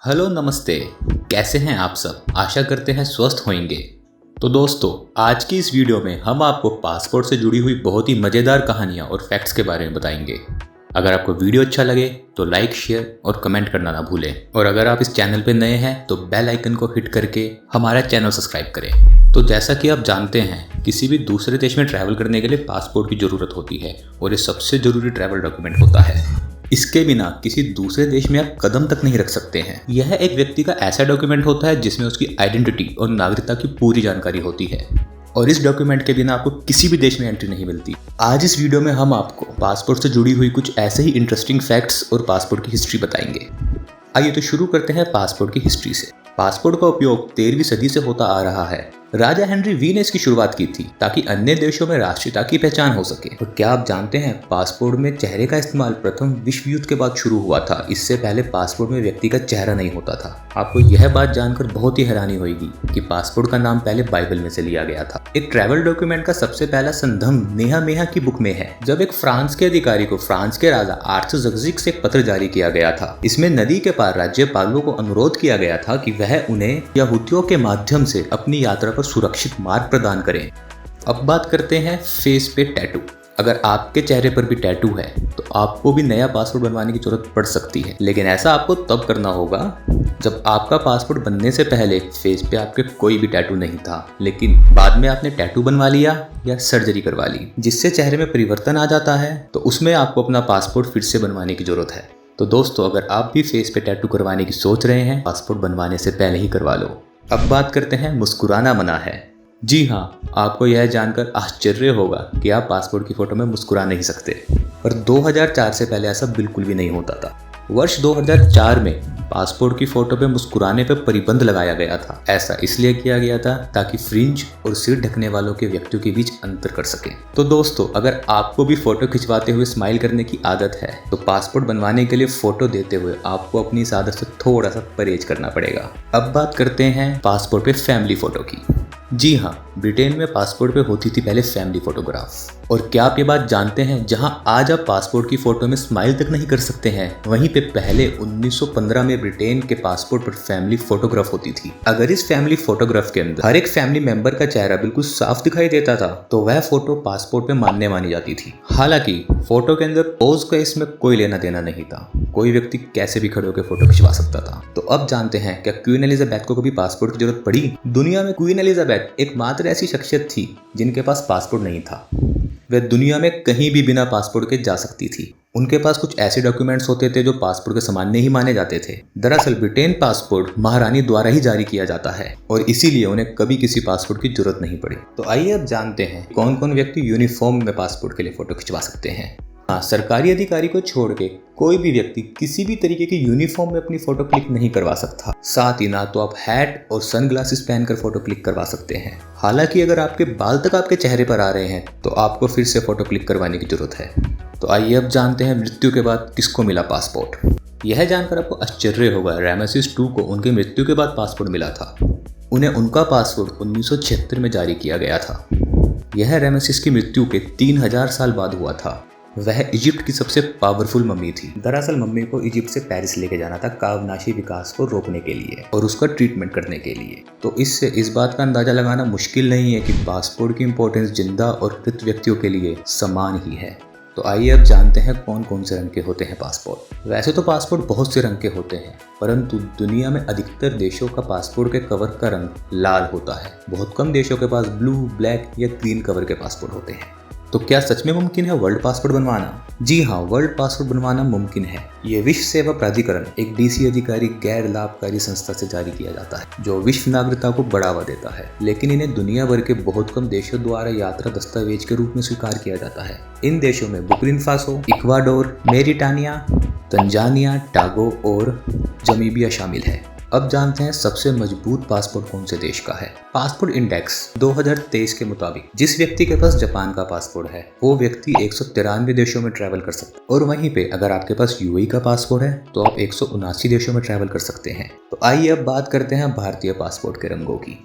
Hello नमस्ते। कैसे हैं आप सब? आशा करते हैं स्वस्थ होंगे। तो दोस्तों, आज की इस वीडियो में हम आपको पासपोर्ट से जुड़ी हुई बहुत ही मज़ेदार कहानियां और फैक्ट्स के बारे में बताएंगे। अगर आपको वीडियो अच्छा लगे तो लाइक, शेयर और कमेंट करना ना भूलें। और अगर आप इस चैनल पर नए हैं तो बेल आइकन को हिट करके हमारा चैनल सब्सक्राइब करें। तो जैसा कि आप जानते हैं, किसी भी दूसरे देश में ट्रैवल करने के लिए पासपोर्ट की ज़रूरत होती है और ये सबसे ज़रूरी ट्रैवल डॉक्यूमेंट होता है। इसके बिना किसी दूसरे देश में आप कदम तक नहीं रख सकते हैं। यह एक व्यक्ति का ऐसा डॉक्यूमेंट होता है जिसमें उसकी आइडेंटिटी और नागरिकता की पूरी जानकारी होती है और इस डॉक्यूमेंट के बिना आपको किसी भी देश में एंट्री नहीं मिलती। आज इस वीडियो में हम आपको पासपोर्ट से जुड़ी हुई कुछ ऐसे ही इंटरेस्टिंग फैक्ट्स और पासपोर्ट की हिस्ट्री बताएंगे। आइए तो शुरू करते हैं पासपोर्ट की हिस्ट्री से। पासपोर्ट का उपयोग 13वीं सदी से होता आ रहा है। राजा हेनरी वी ने इसकी शुरुआत की थी ताकि अन्य देशों में राष्ट्रीयता की पहचान हो सके। और क्या आप जानते हैं, पासपोर्ट में चेहरे का इस्तेमाल प्रथम विश्व युद्ध के बाद शुरू हुआ था। इससे पहले पासपोर्ट में व्यक्ति का चेहरा नहीं होता था। आपको यह बात जानकर बहुत ही हैरानी होगी कि पासपोर्ट का नाम पहले बाइबल में से लिया गया था। एक ट्रैवल डॉक्यूमेंट का सबसे पहला संदर्भ नेहा मेहा की बुक में है, जब एक फ्रांस के अधिकारी को फ्रांस के राजा आर्थरजक्सिस से एक पत्र जारी किया गया था। इसमें नदी के पार राज्यपालों को अनुरोध किया गया था कि वह उन्हें यहूदियों के माध्यम से अपनी यात्रा पर सुरक्षित मार्ग प्रदान करें। अब बात करते हैं फेस पे टैटू। अगर आपके चेहरे पर भी टैटू है तो आपको भी नया पासपोर्ट बनवाने की जरूरत पड़ सकती है, लेकिन ऐसा आपको तब करना होगा जब आपका पासपोर्ट बनने से पहले फेस पे आपके कोई भी टैटू नहीं था, लेकिन बाद में आपने टैटू बनवा लिया या सर्जरी करवा ली जिससे चेहरे में परिवर्तन आ जाता है, तो उसमें आपको अपना पासपोर्ट फिर से बनवाने की जरूरत है। तो दोस्तों, अगर आप भी फेस पे टैटू करवाने की सोच रहे हैं, पासपोर्ट बनवाने से पहले ही करवा लो। अब बात करते हैं मुस्कुराना मना है। जी हाँ, आपको यह जानकर आश्चर्य होगा कि आप पासपोर्ट की फोटो में मुस्कुरा नहीं सकते, पर 2004 से पहले ऐसा बिल्कुल भी नहीं होता था। वर्ष 2004 में पासपोर्ट की फोटो पे मुस्कुराने पे प्रतिबंध लगाया गया था। ऐसा इसलिए किया गया था ताकि फ्रिंज और सिर ढकने वालों के व्यक्तियों के बीच अंतर कर सके। तो दोस्तों, अगर आपको भी फोटो खिंचवाते हुए स्माइल करने की आदत है तो पासपोर्ट बनवाने के लिए फोटो देते हुए आपको अपनी इस आदत से थोड़ा सा परहेज करना पड़ेगा। अब बात करते हैं पासपोर्ट पे फैमिली फोटो की। जी हाँ, ब्रिटेन में पासपोर्ट पे होती थी पहले फैमिली फोटोग्राफ। और क्या आप ये बात जानते हैं, जहां आज आप पासपोर्ट की फोटो में स्माइल तक नहीं कर सकते हैं, वहीं पे पहले 1915 में ब्रिटेन के पासपोर्ट पर फैमिली फोटोग्राफ होती थी। अगर इस फैमिली फोटोग्राफ के अंदर हर एक फैमिली मेंबर का चेहरा बिल्कुल साफ दिखाई देता था तो वह फोटो पासपोर्ट पे मान्य मानी जाती थी। हालांकि फोटो के अंदर पोज का इसमें कोई लेना देना नहीं था, कोई व्यक्ति कैसे भी खड़े होकर फोटो खिंचवा सकता था। तो अब जानते हैं, क्या क्वीन एलिजाबेथ को कभी पासपोर्ट की जरूरत पड़ी? दुनिया में क्वीन एलिजाबेथ एकमात्र ऐसी शख्सियत थी जिनके पास पासपोर्ट नहीं था। वह दुनिया में कहीं भी बिना पासपोर्ट के जा सकती थी। उनके पास कुछ ऐसे डॉक्यूमेंट्स होते थे जो पासपोर्ट के सामान्य ही माने जाते थे। दरअसल ब्रिटेन पासपोर्ट महारानी द्वारा ही जारी किया जाता है और इसीलिए उन्हें कभी किसी पासपोर्ट की जरूरत नहीं पड़ी। तो आइए अब जानते हैं कौन कौन व्यक्ति यूनिफॉर्म में पासपोर्ट के लिए फोटो खिंचवा सकते हैं। हाँ, सरकारी अधिकारी को छोड़ के कोई भी व्यक्ति किसी भी तरीके की यूनिफॉर्म में अपनी फोटो क्लिक नहीं करवा सकता। साथ ही ना तो आप हैट और सनग्लासेस पहनकर फोटो क्लिक करवा सकते हैं। हालांकि अगर आपके बाल तक आपके चेहरे पर आ रहे हैं तो आपको फिर से फोटो क्लिक करवाने की जरूरत है। तो आइए अब जानते हैं मृत्यु के बाद किसको मिला पासपोर्ट। यह जानकर आपको आश्चर्य होगा, रामेसिस II को उनकी मृत्यु के बाद पासपोर्ट मिला था। उन्हें उनका पासपोर्ट 1976 में जारी किया गया था। यह रामेसिस की मृत्यु के 3000 साल बाद हुआ था। वह इजिप्ट की सबसे पावरफुल मम्मी थी। दरअसल मम्मी को इजिप्ट से पेरिस लेके जाना था कावनाशी विकास को रोकने के लिए और उसका ट्रीटमेंट करने के लिए। तो इससे इस बात का अंदाजा लगाना मुश्किल नहीं है कि पासपोर्ट की इंपॉर्टेंस जिंदा और मृत व्यक्तियों के लिए समान ही है। तो आइए अब जानते हैं कौन कौन से रंग के होते हैं पासपोर्ट। वैसे तो पासपोर्ट बहुत से रंग के होते हैं, परंतु दुनिया में अधिकतर देशों का पासपोर्ट के कवर का रंग लाल होता है। बहुत कम देशों के पास ब्लू, ब्लैक या ग्रीन कवर के पासपोर्ट होते हैं। तो क्या सच में मुमकिन है वर्ल्ड पासपोर्ट बनवाना? जी हाँ, वर्ल्ड पासपोर्ट बनवाना मुमकिन है। ये विश्व सेवा प्राधिकरण, एक डीसी अधिकारी गैर लाभकारी संस्था से जारी किया जाता है जो विश्व नागरिकता को बढ़ावा देता है, लेकिन इन्हें दुनिया भर के बहुत कम देशों द्वारा यात्रा दस्तावेज के रूप में स्वीकार किया जाता है। इन देशों में बुर्किना फासो, इक्वाडोर, मेरिटानिया, तंजानिया, टागो और जमीबिया शामिल है। अब जानते हैं सबसे मजबूत पासपोर्ट कौन से देश का है। पासपोर्ट इंडेक्स 2023 के मुताबिक जिस व्यक्ति के पास जापान का पासपोर्ट है वो व्यक्ति 193 देशों में ट्रैवल कर सकता है। और वहीं पे अगर आपके पास यूएई का पासपोर्ट है तो आप 179 देशों में ट्रैवल कर सकते हैं। तो आइए अब बात करते हैं भारतीय पासपोर्ट के रंगों की।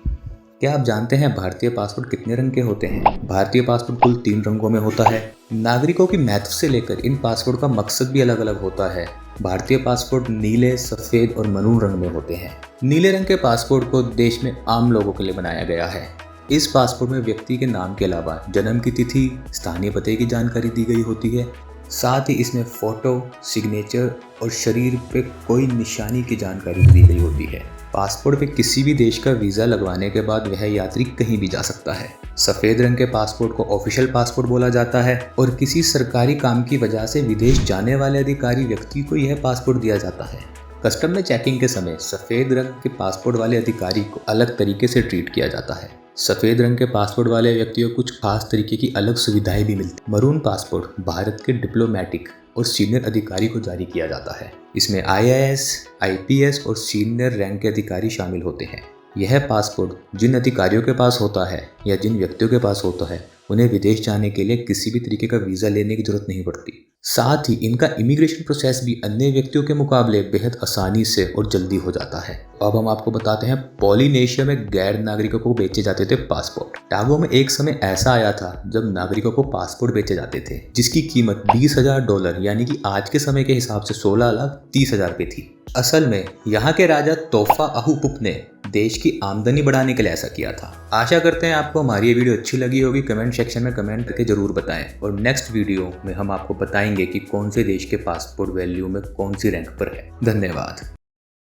क्या आप जानते हैं भारतीय पासपोर्ट कितने रंग के होते हैं? भारतीय पासपोर्ट कुल 3 रंगों में होता है। नागरिकों की महत्व से लेकर इन पासपोर्ट का मकसद भी अलग अलग होता है। भारतीय पासपोर्ट नीले, सफेद और मरून रंग में होते हैं। नीले रंग के पासपोर्ट को देश में आम लोगों के लिए बनाया गया है। इस पासपोर्ट में व्यक्ति के नाम के अलावा जन्म की तिथि, स्थानीय पते की जानकारी दी गई होती है। साथ ही इसमें फोटो, सिग्नेचर और शरीर पे कोई निशानी की जानकारी दी गई होती है। पासपोर्ट पे किसी भी देश का वीज़ा लगवाने के बाद वह यात्री कहीं भी जा सकता है। सफ़ेद रंग के पासपोर्ट को ऑफिशियल पासपोर्ट बोला जाता है और किसी सरकारी काम की वजह से विदेश जाने वाले अधिकारी व्यक्ति को यह पासपोर्ट दिया जाता है। कस्टम में चेकिंग के समय सफ़ेद रंग के पासपोर्ट वाले अधिकारी को अलग तरीके से ट्रीट किया जाता है। सफ़ेद रंग के पासपोर्ट वाले व्यक्तियों को कुछ खास तरीके की अलग सुविधाएं भी मिलती। मरून पासपोर्ट भारत के डिप्लोमेटिक और सीनियर अधिकारी को जारी किया जाता है। इसमें IAS, IPS और सीनियर रैंक के अधिकारी शामिल होते हैं। यह पासपोर्ट जिन अधिकारियों के पास होता है या जिन व्यक्तियों के पास होता है उन्हें विदेश जाने के लिए किसी भी तरीके का वीज़ा लेने की जरूरत नहीं पड़ती। साथ ही इनका इमिग्रेशन प्रोसेस भी अन्य व्यक्तियों के मुकाबले बेहद आसानी से और जल्दी हो जाता है। अब हम आपको बताते हैं पॉलिनेशिया में गैर नागरिकों को बेचे जाते थे पासपोर्ट। टागो में एक समय ऐसा आया था जब नागरिकों को पासपोर्ट बेचे जाते थे जिसकी कीमत $20,000 यानी कि आज के समय के हिसाब से 16,30,000 रुपये थी। असल में यहाँ के राजा तोफा अहुपुप ने देश की आमदनी बढ़ाने के लिए ऐसा किया था। आशा करते हैं आपको हमारी ये वीडियो अच्छी लगी होगी। कमेंट सेक्शन में कमेंट करके जरूर बताएं और नेक्स्ट वीडियो में हम आपको बताएंगे कि कौन से देश के पासपोर्ट वैल्यू में कौन सी रैंक पर है। धन्यवाद।